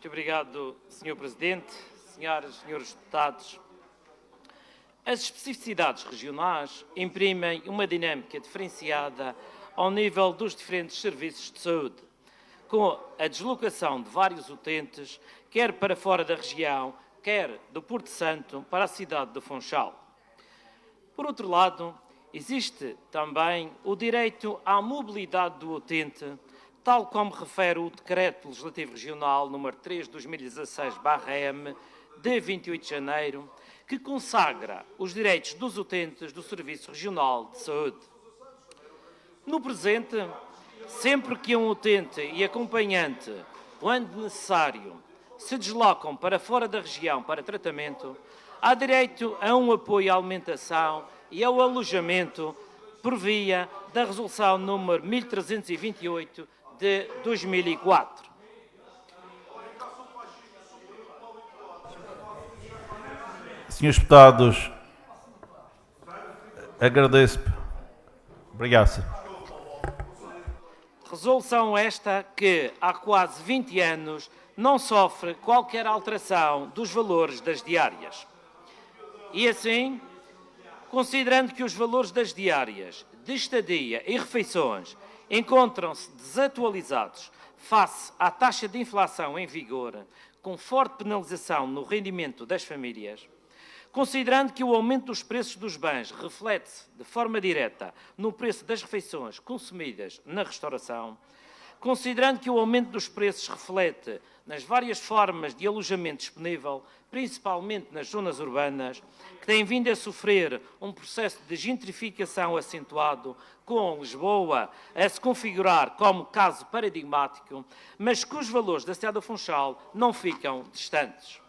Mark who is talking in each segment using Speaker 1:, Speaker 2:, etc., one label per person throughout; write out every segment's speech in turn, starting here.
Speaker 1: Muito obrigado, Sr. Presidente, senhoras e senhores deputados. As especificidades regionais imprimem uma dinâmica diferenciada ao nível dos diferentes serviços de saúde, com a deslocação de vários utentes, quer para fora da região, quer do Porto Santo para a cidade de Funchal. Por outro lado, existe também o direito à mobilidade do utente, tal como refere o Decreto Legislativo Regional nº 3/2016/M, de 28 de janeiro, que consagra os direitos dos utentes do Serviço Regional de Saúde. No presente, sempre que um utente e acompanhante, quando necessário, se deslocam para fora da região para tratamento, há direito a um apoio à alimentação e ao alojamento por via da Resolução nº 1328 de 2004.
Speaker 2: Senhores deputados, agradeço. Obrigado, senhor.
Speaker 1: Resolução esta que, há quase 20 anos, não sofre qualquer alteração dos valores das diárias. E assim, considerando que os valores das diárias de estadia e refeições encontram-se desatualizados face à taxa de inflação em vigor, com forte penalização no rendimento das famílias, considerando que o aumento dos preços dos bens reflete-se de forma direta no preço das refeições consumidas na restauração, considerando que o aumento dos preços reflete nas várias formas de alojamento disponível, principalmente nas zonas urbanas, que têm vindo a sofrer um processo de gentrificação acentuado, com Lisboa a se configurar como caso paradigmático, mas que os valores da cidade de Funchal não ficam distantes.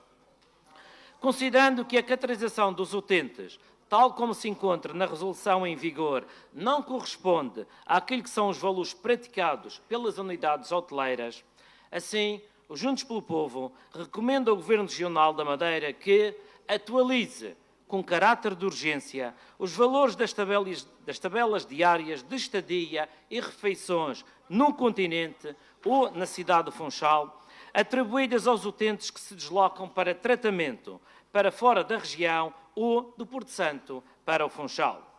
Speaker 1: Considerando que a caracterização dos utentes, tal como se encontra na resolução em vigor, não corresponde àquilo que são os valores praticados pelas unidades hoteleiras, assim, o Juntos pelo Povo recomenda ao Governo Regional da Madeira que atualize, com caráter de urgência, os valores das tabelas diárias de estadia e refeições no continente ou na cidade de Funchal, atribuídas aos utentes que se deslocam para tratamento para fora da região ou do Porto Santo para o Funchal.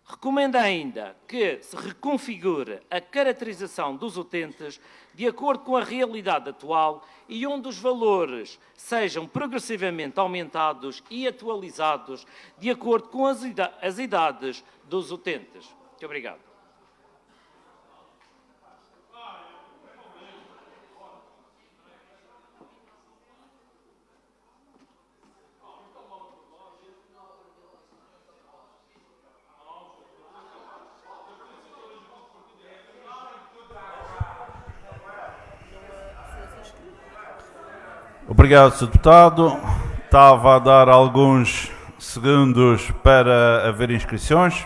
Speaker 1: Recomenda ainda que se reconfigure a caracterização dos utentes de acordo com a realidade atual e onde os valores sejam progressivamente aumentados e atualizados de acordo com as idades dos utentes. Muito obrigado.
Speaker 2: Obrigado, Sr. Deputado. Estava a dar alguns segundos para haver inscrições.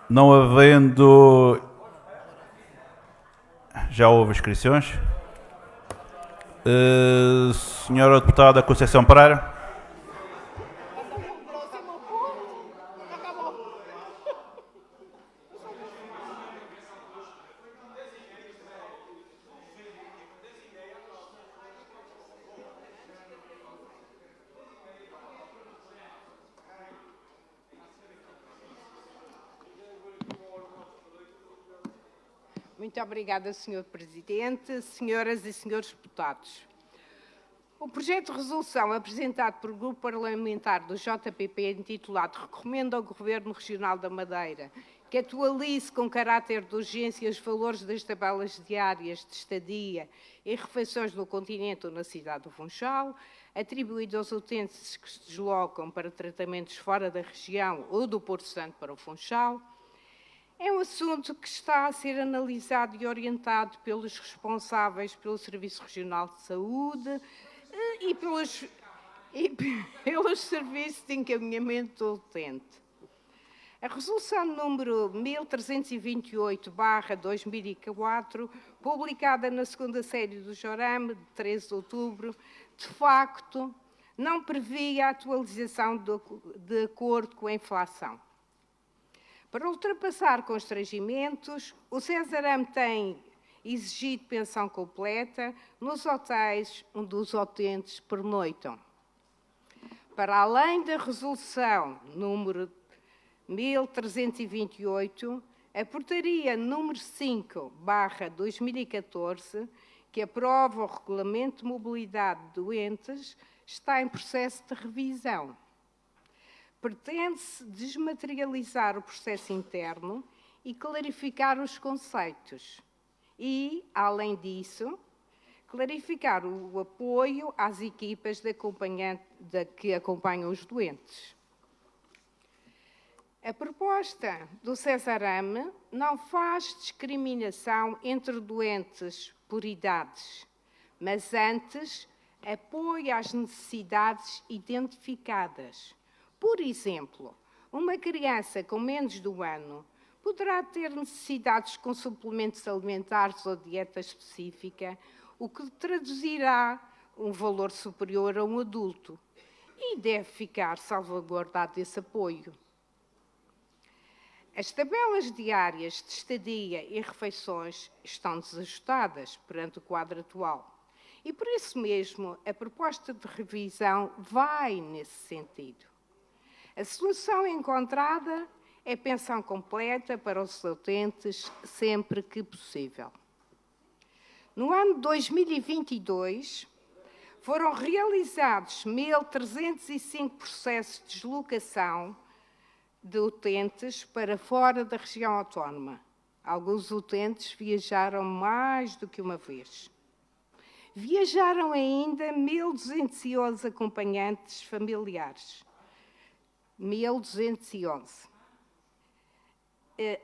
Speaker 2: Não havendo... Já houve inscrições. Senhora Deputada Conceição Pereira.
Speaker 3: Muito obrigada, Sr. Presidente, senhoras e senhores deputados. O projeto de resolução apresentado pelo Grupo Parlamentar do JPP, intitulado Recomenda ao Governo Regional da Madeira que atualize com caráter de urgência os valores das tabelas diárias de estadia e refeições no continente ou na cidade do Funchal, atribuídos aos utentes que se deslocam para tratamentos fora da região ou do Porto Santo para o Funchal, é um assunto que está a ser analisado e orientado pelos responsáveis pelo Serviço Regional de Saúde e pelos serviços de encaminhamento do utente. A Resolução número 1328/2004, publicada na segunda série do JORAM, de 13 de outubro, de facto, não previa a atualização de acordo com a inflação. Para ultrapassar constrangimentos, o CESARAM tem exigido pensão completa nos hotéis onde os utentes pernoitam. Para além da resolução número 1328, a portaria número 5/2014, que aprova o Regulamento de Mobilidade de Doentes, está em processo de revisão. Pretende-se desmaterializar o processo interno e clarificar os conceitos. E, além disso, clarificar o apoio às equipas que acompanham os doentes. A proposta do Cesarame não faz discriminação entre doentes por idades, mas antes apoia as necessidades identificadas. Por exemplo, uma criança com menos de 1 ano poderá ter necessidades com suplementos alimentares ou dieta específica, o que traduzirá um valor superior a um adulto, e deve ficar salvaguardado esse apoio. As tabelas diárias de estadia e refeições estão desajustadas perante o quadro atual. E, por isso mesmo, a proposta de revisão vai nesse sentido. A solução encontrada é pensão completa para os utentes sempre que possível. No ano de 2022, foram realizados 1.305 processos de deslocação de utentes para fora da região autónoma. Alguns utentes viajaram mais do que uma vez. Viajaram ainda 1.211 acompanhantes familiares. 1.211.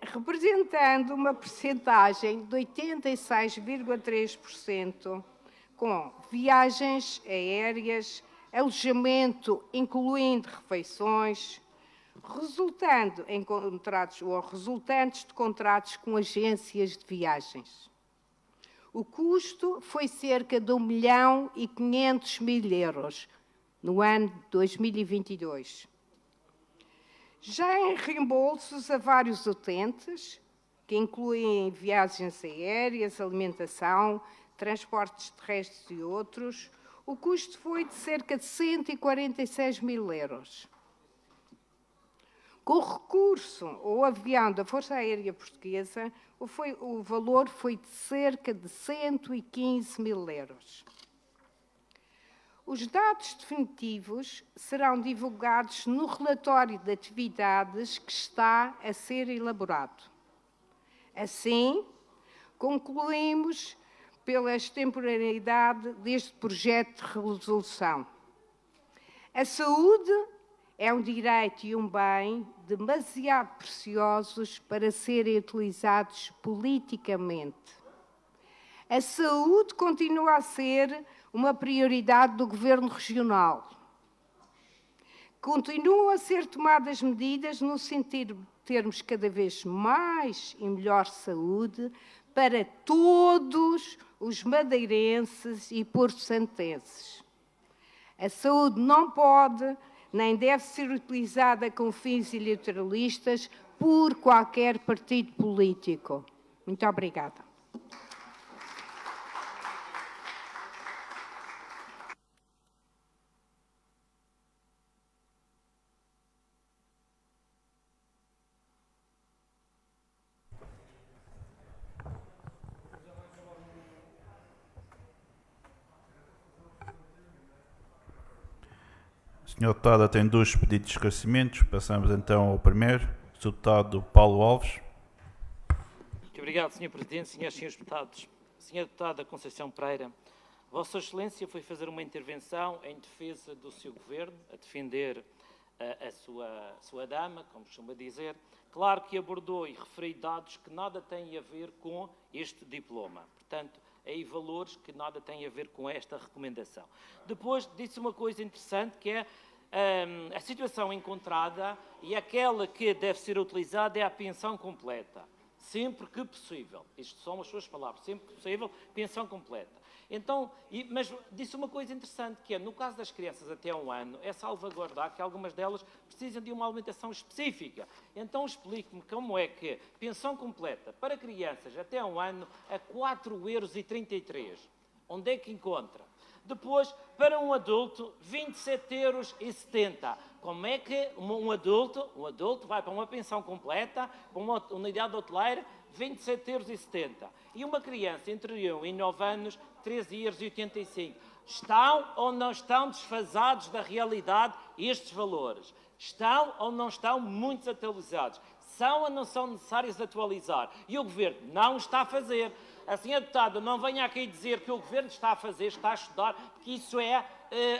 Speaker 3: Representando uma percentagem de 86,3%, com viagens aéreas, alojamento, incluindo refeições, resultando em contratos ou resultantes de contratos com agências de viagens. O custo foi cerca de 1.500.000 euros no ano de 2022. Já em reembolsos a vários utentes, que incluem viagens aéreas, alimentação, transportes terrestres e outros, o custo foi de cerca de 146.000 euros. Com o recurso ao avião da Força Aérea Portuguesa, o valor foi de cerca de 115.000 euros. Os dados definitivos serão divulgados no relatório de atividades que está a ser elaborado. Assim, concluímos pela extemporaneidade deste projeto de resolução. A saúde é um direito e um bem demasiado preciosos para serem utilizados politicamente. A saúde continua a ser uma prioridade do Governo Regional. Continuam a ser tomadas medidas no sentido de termos cada vez mais e melhor saúde para todos os madeirenses e porto-santenses. A saúde não pode nem deve ser utilizada com fins eleitoralistas por qualquer partido político. Muito obrigada.
Speaker 2: O Sr. Deputado tem 2 pedidos de esclarecimentos. Passamos então ao primeiro. Sr. Deputado Paulo Alves.
Speaker 1: Muito obrigado, Sr. Presidente, Srs. e Srs. Deputados. Sra. Deputada Conceição Pereira, Vossa Excelência foi fazer uma intervenção em defesa do seu Governo, a defender a sua dama, como costuma dizer. Claro que abordou e referiu dados que nada têm a ver com este diploma. Portanto, aí valores que nada têm a ver com esta recomendação. Depois disse uma coisa interessante, que é a situação encontrada e aquela que deve ser utilizada é a pensão completa. sempre que possível. Isto são as suas palavras, sempre que possível, pensão completa. Então, mas disse uma coisa interessante, que é, no caso das crianças até 1 ano, é salvaguardar que algumas delas precisam de uma alimentação específica. Então, explique-me como é que pensão completa para crianças até 1 ano a 4,33 €. Onde é que encontra? Depois, para um adulto, 27,70 €. Como é que um adulto vai para uma pensão completa, para uma unidade hoteleira, 27,70 €. E uma criança entre 1 e 9 anos, 13,85 €. Estão ou não estão desfasados da realidade estes valores? Estão ou não estão muito desatualizados? São ou não são necessários atualizar? E o Governo não está a fazer. A senhora deputada não venha aqui dizer que o Governo está a fazer, está a estudar, porque isso é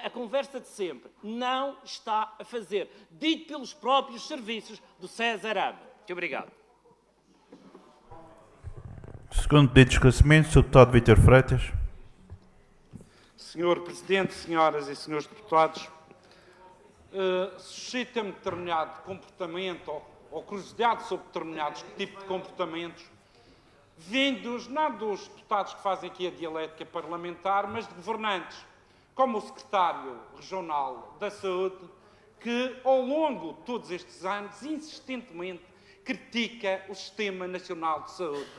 Speaker 1: a conversa de sempre. Não está a fazer. Dito pelos próprios serviços do César Ama. Muito obrigado.
Speaker 2: Segundo pedido de esclarecimento, Sr. Deputado Vítor Freitas.
Speaker 4: Senhor Presidente, senhoras e senhores deputados, suscita-me determinado comportamento ou curiosidade sobre determinados tipos de comportamentos vindos não dos deputados que fazem aqui a dialética parlamentar, mas de governantes, como o Secretário Regional da Saúde, que ao longo de todos estes anos insistentemente critica o Sistema Nacional de Saúde,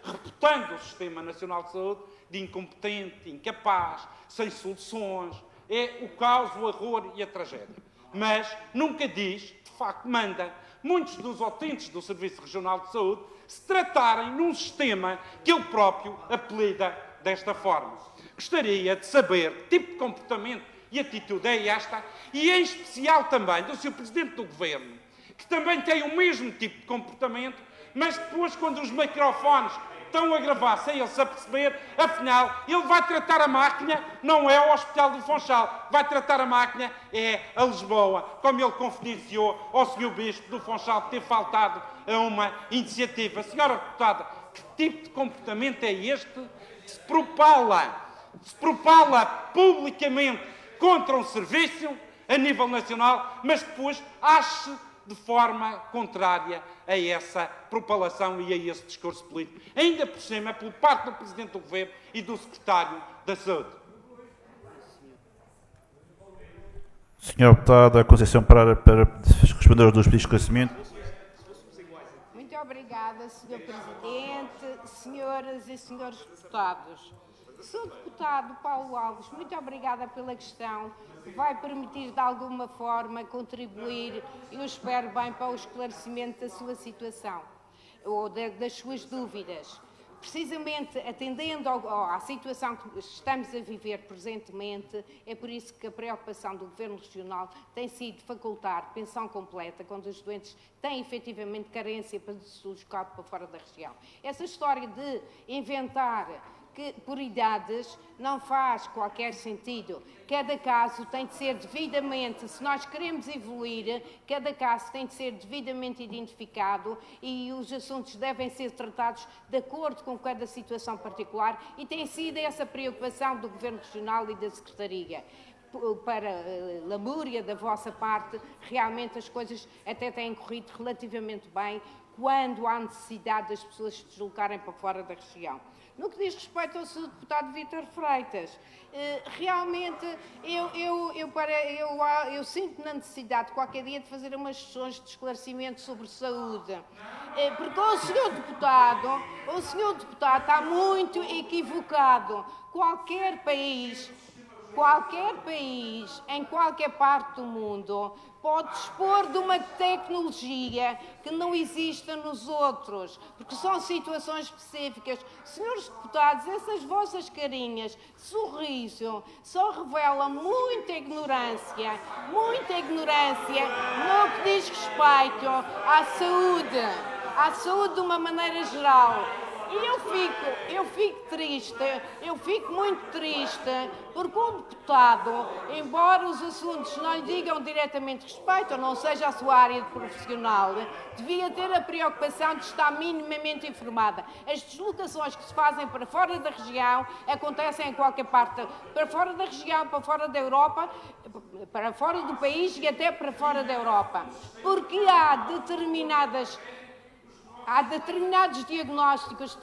Speaker 4: reputando o Sistema Nacional de Saúde de incompetente, incapaz, sem soluções, é o caos, o horror e a tragédia. Mas nunca diz, de facto manda, muitos dos utentes do Serviço Regional de Saúde se tratarem num sistema que ele próprio apelida desta forma. Gostaria de saber que tipo de comportamento e atitude é esta, e em especial também do Sr. Presidente do Governo, que também tem o mesmo tipo de comportamento, mas depois, quando os microfones estão a gravar sem ele se aperceber, afinal, ele vai tratar a máquina, não é o Hospital do Funchal, vai tratar a máquina, é a Lisboa, como ele confidenciou ao Sr. Bispo do Funchal de ter faltado a uma iniciativa. Senhora deputada, que tipo de comportamento é este que se propala publicamente contra um serviço a nível nacional, mas depois age de forma contrária a essa propalação e a esse discurso político, ainda por cima por parte do Presidente do Governo e do Secretário da Saúde.
Speaker 2: Senhora Deputada Conceição Pereira, para responder aos 2 pedidos de esclarecimento.
Speaker 3: Muito obrigada, Sr. Presidente, senhoras e senhores deputados. Sr. Deputado Paulo Alves, muito obrigada pela questão, que vai permitir de alguma forma contribuir, eu espero bem, para o esclarecimento da sua situação ou das suas dúvidas. Precisamente atendendo à situação que estamos a viver presentemente, é por isso que a preocupação do Governo Regional tem sido facultar pensão completa quando os doentes têm efetivamente carência para se deslocar para fora da região. Essa história de inventar que por idades não faz qualquer sentido. Cada caso tem de ser devidamente, se nós queremos evoluir, cada caso tem de ser devidamente identificado e os assuntos devem ser tratados de acordo com cada situação particular e tem sido essa preocupação do Governo Regional e da Secretaria. Para lamúria da vossa parte, realmente as coisas até têm corrido relativamente bem quando há necessidade das pessoas se deslocarem para fora da região. No que diz respeito ao Sr. Deputado Vítor Freitas, realmente eu sinto na necessidade qualquer dia de fazer umas sessões de esclarecimento sobre saúde, porque o Sr. Deputado está muito equivocado. Qualquer país, em qualquer parte do mundo, pode dispor de uma tecnologia que não exista nos outros, porque são situações específicas. Senhores deputados, essas vossas carinhas de sorriso só revelam muita ignorância no que diz respeito à saúde de uma maneira geral. E eu fico muito triste, porque um deputado, embora os assuntos não lhe digam diretamente respeito, ou não seja a sua área de profissional, devia ter a preocupação de estar minimamente informada. As deslocações que se fazem para fora da região acontecem em qualquer parte, para fora da região, para fora da Europa, para fora do país e até para fora da Europa. Porque há determinadas Há determinados diagnósticos,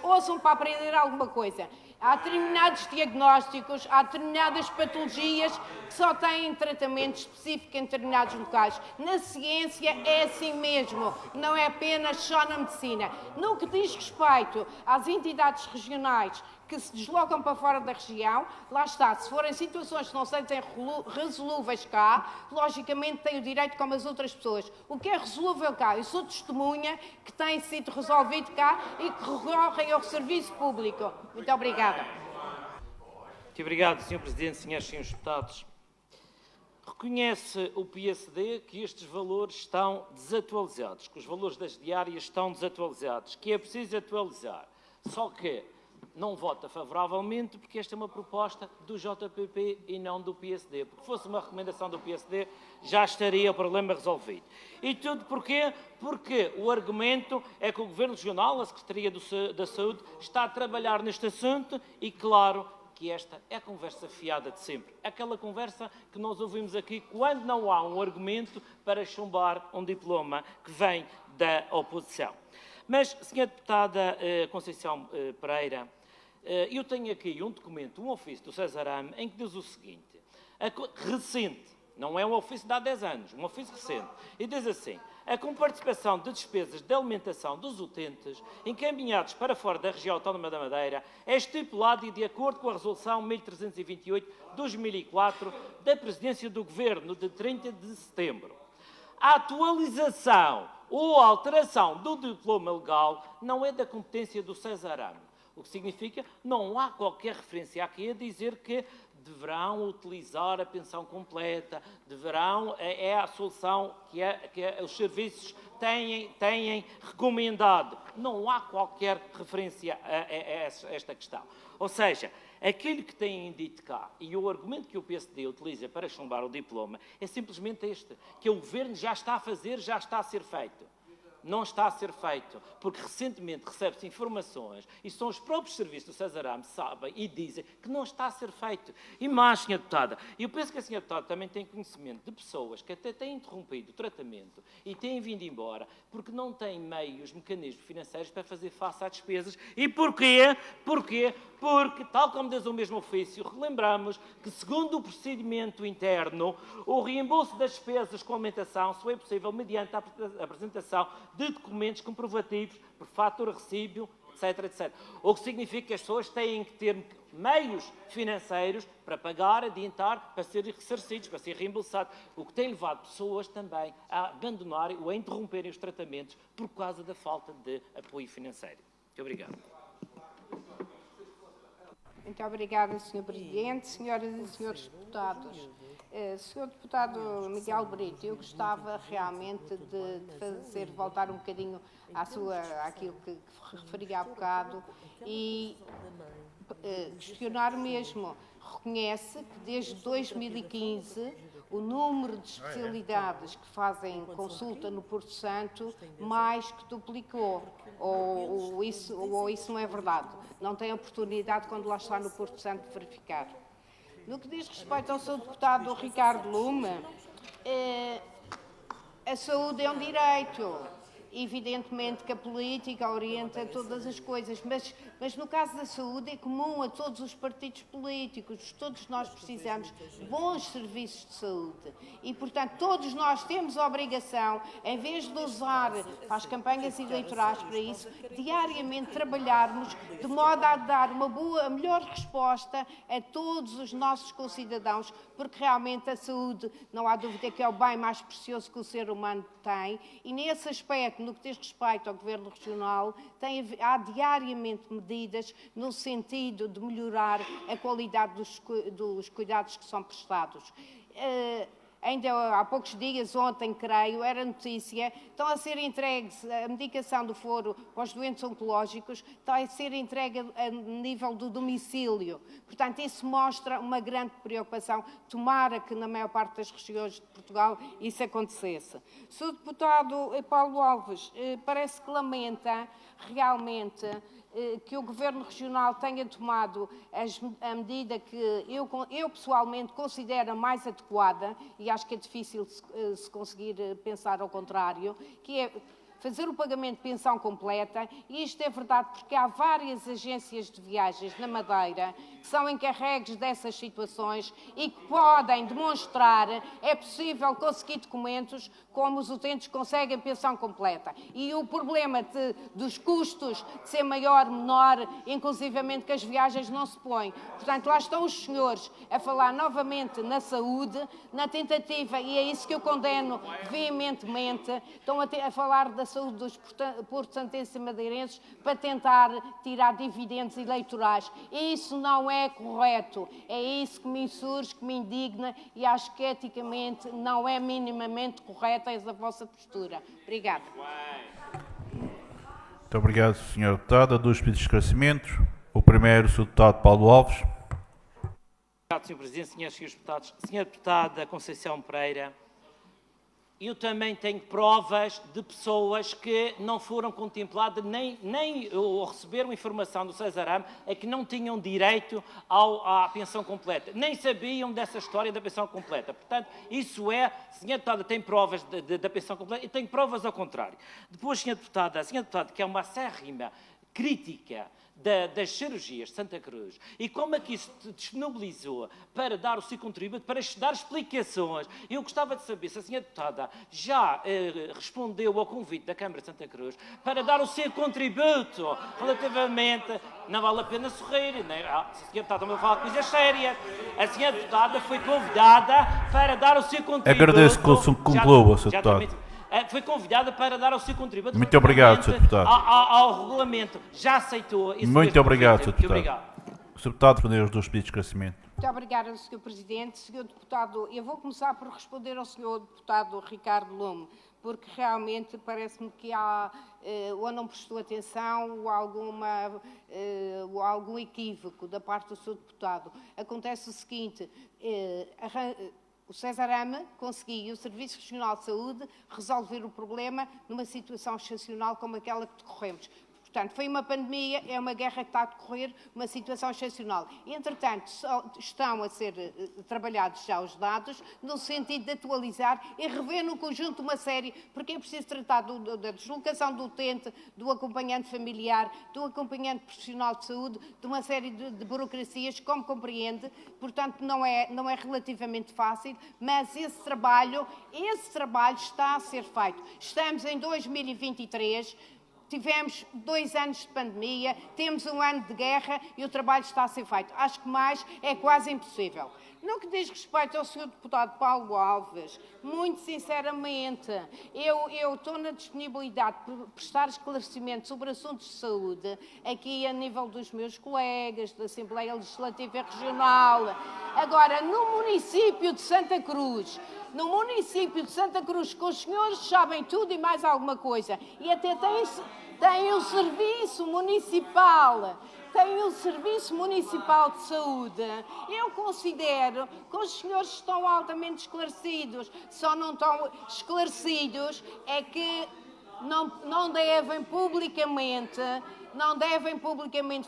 Speaker 3: ouçam para aprender alguma coisa. Há determinados diagnósticos, há determinadas patologias que só têm tratamento específico em determinados locais. Na ciência é assim mesmo, não é apenas só na medicina. No que diz respeito às entidades regionais que se deslocam para fora da região, lá está, se forem situações que não sejam resolúveis cá, logicamente têm o direito como as outras pessoas. O que é resolúvel cá? Eu sou testemunha que tem sido resolvido cá e que recorrem ao serviço público. Muito obrigada.
Speaker 1: Muito obrigado, Sr. Presidente, Srs. e Srs. Deputados. Reconhece o PSD que estes valores estão desatualizados, que os valores das diárias estão desatualizados, que é preciso atualizar. Só que não vota favoravelmente porque esta é uma proposta do JPP e não do PSD. Porque fosse uma recomendação do PSD, já estaria o problema resolvido. E tudo porquê? Porque o argumento é que o Governo Regional, a Secretaria da Saúde, está a trabalhar neste assunto e, claro, que esta é a conversa fiada de sempre. Aquela conversa que nós ouvimos aqui quando não há um argumento para chumbar um diploma que vem da oposição. Mas, Sra. Deputada Conceição Pereira, eu tenho aqui um documento, um ofício do Cesarame, em que diz o seguinte, recente, não é um ofício de há 10 anos, um ofício recente, e diz assim, a comparticipação de despesas de alimentação dos utentes encaminhados para fora da região autónoma da Madeira é estipulado e de acordo com a resolução 1328/2004 da Presidência do Governo de 30 de setembro. A atualização ou alteração do diploma legal não é da competência do Cesarame. O que significa que não há qualquer referência aqui a dizer que deverão utilizar a pensão completa, é a solução que os serviços têm recomendado. Não há qualquer referência a esta questão. Ou seja, aquilo que têm dito cá e o argumento que o PSD utiliza para chumbar o diploma é simplesmente este, que o Governo já está a fazer, já está a ser feito. Não está a ser feito, porque recentemente recebe-se informações e são os próprios serviços do Cesarame que sabem e dizem que não está a ser feito. E mais, Sra. Deputada, eu penso que a Sra. Deputada também tem conhecimento de pessoas que até têm interrompido o tratamento e têm vindo embora porque não têm meios, mecanismos financeiros para fazer face às despesas. E porquê? Porque, tal como diz o mesmo ofício, relembramos que, segundo o procedimento interno, o reembolso das despesas com alimentação só é possível mediante a apresentação de documentos comprovativos por fatura, recibo, etc, etc. O que significa que as pessoas têm que ter meios financeiros para pagar, adiantar, para serem ressarcidos, para serem reembolsados. O que tem levado pessoas também a abandonarem ou a interromperem os tratamentos por causa da falta de apoio financeiro. Muito obrigado.
Speaker 3: Muito obrigada, Sr. Presidente, senhoras e senhores deputados. Sr. Deputado Miguel Brito, eu gostava realmente de fazer voltar um bocadinho àquilo que referia há bocado e questionar mesmo. Reconhece que desde 2015 o número de especialidades que fazem consulta no Porto Santo mais que duplicou. Ou isso não é verdade? Não tem oportunidade, quando lá está no Porto Santo, de verificar. No que diz respeito ao Sr. Deputado Ricardo Lume, a saúde é um direito. Evidentemente que a política orienta todas as coisas, mas no caso da saúde é comum a todos os partidos políticos. Todos nós precisamos de bons serviços de saúde e, portanto, todos nós temos a obrigação, em vez de usar para as campanhas eleitorais para isso, diariamente trabalharmos de modo a dar a melhor resposta a todos os nossos concidadãos, porque realmente a saúde, não há dúvida que é o bem mais precioso que o ser humano tem, e nesse aspecto, no que diz respeito ao Governo Regional, há diariamente medidas no sentido de melhorar a qualidade dos cuidados que são prestados. Ainda há poucos dias, ontem, creio, era notícia, estão a ser entregues a medicação do foro para os doentes oncológicos, está a ser entregue a nível do domicílio. Portanto, isso mostra uma grande preocupação. Tomara que na maior parte das regiões de Portugal isso acontecesse. Sr. Deputado Paulo Alves, parece que lamenta realmente que o Governo Regional tenha tomado a medida que eu pessoalmente considero a mais adequada, e acho que é difícil se conseguir pensar ao contrário, que é fazer o pagamento de pensão completa, e isto é verdade porque há várias agências de viagens na Madeira que são encarregues dessas situações e que podem demonstrar, é possível conseguir documentos como os utentes conseguem pensão completa. E o problema dos custos de ser maior, menor, inclusivamente que as viagens não se põem. Portanto, lá estão os senhores a falar novamente na saúde, na tentativa, e é isso que eu condeno veementemente, estão a falar da saúde dos porto-santenses e madeirenses para tentar tirar dividendos eleitorais. Isso não é correto. É isso que me insurge, que me indigna, e acho que eticamente não é minimamente correta essa vossa postura. Obrigada.
Speaker 2: Muito obrigado, Sr. Deputado. 2 pedidos de esclarecimentos. O primeiro, o Sr. Deputado Paulo Alves.
Speaker 1: Obrigado, Sr. Presidente, senhores e senhores deputados. Sra. Deputada Conceição Pereira, eu também tenho provas de pessoas que não foram contempladas, nem ou receberam informação do Cesarame, é que não tinham direito à pensão completa. Nem sabiam dessa história da pensão completa. Portanto, isso é, Sra. Deputada tem provas da pensão completa e tem provas ao contrário. Depois, Sra. Deputada, que é uma acérrima crítica das cirurgias de Santa Cruz, e como é que isso se disponibilizou para dar o seu contributo, para dar explicações. Eu gostava de saber se a Sra. Deputada já respondeu ao convite da Câmara de Santa Cruz para dar o seu contributo relativamente... Não vale a pena sorrir, né? Se a Sra. Deputada me fala coisas sérias. A Sra. Deputada foi convidada para dar o seu contributo...
Speaker 2: Agradeço que conclua, Sr. Deputado.
Speaker 1: Foi convidada para dar o seu contributo.
Speaker 2: Muito obrigado, Sr. Deputado.
Speaker 1: Ao regulamento. Já aceitou esse
Speaker 2: Muito obrigado, Sr. Deputado.
Speaker 1: Obrigado.
Speaker 2: O Sr. Deputado responder aos 2 pedidos de esclarecimento.
Speaker 3: Muito obrigada, Sr. Presidente. Sr. Deputado, eu vou começar por responder ao Sr. Deputado Ricardo Lume, porque realmente parece-me que há ou não prestou atenção ou algum equívoco da parte do Sr. Deputado. Acontece o seguinte... O Cesarame conseguiu, o Serviço Regional de Saúde, resolver o problema numa situação excepcional como aquela que decorremos. Portanto, foi uma pandemia, é uma guerra que está a decorrer, uma situação excepcional. Entretanto, estão a ser trabalhados já os dados, no sentido de atualizar e rever no conjunto uma série, porque é preciso tratar da deslocação do utente, do acompanhante familiar, do acompanhante profissional de saúde, de uma série de burocracias, como compreende. Portanto, não é relativamente fácil, mas esse trabalho está a ser feito. Estamos em 2023, tivemos 2 anos de pandemia, temos 1 ano de guerra e o trabalho está a ser feito. Acho que mais é quase impossível. No que diz respeito ao Sr. Deputado Paulo Alves, muito sinceramente, eu estou na disponibilidade de prestar esclarecimentos sobre assuntos de saúde aqui a nível dos meus colegas da Assembleia Legislativa Regional. Agora, no município de Santa Cruz, que os senhores sabem tudo e mais alguma coisa, e até tem um serviço municipal, de saúde. Eu considero que os senhores estão altamente esclarecidos. Só não estão esclarecidos é que não devem publicamente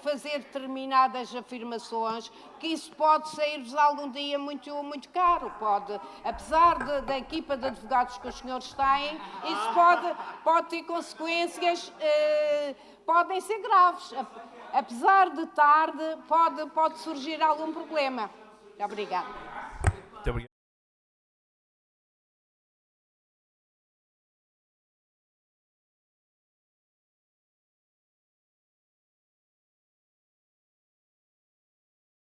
Speaker 3: fazer determinadas afirmações, que isso pode sair-vos algum dia muito, muito caro. Apesar da equipa de advogados que os senhores têm, isso pode ter consequências, podem ser graves. Apesar de tarde, pode surgir algum problema. Obrigada.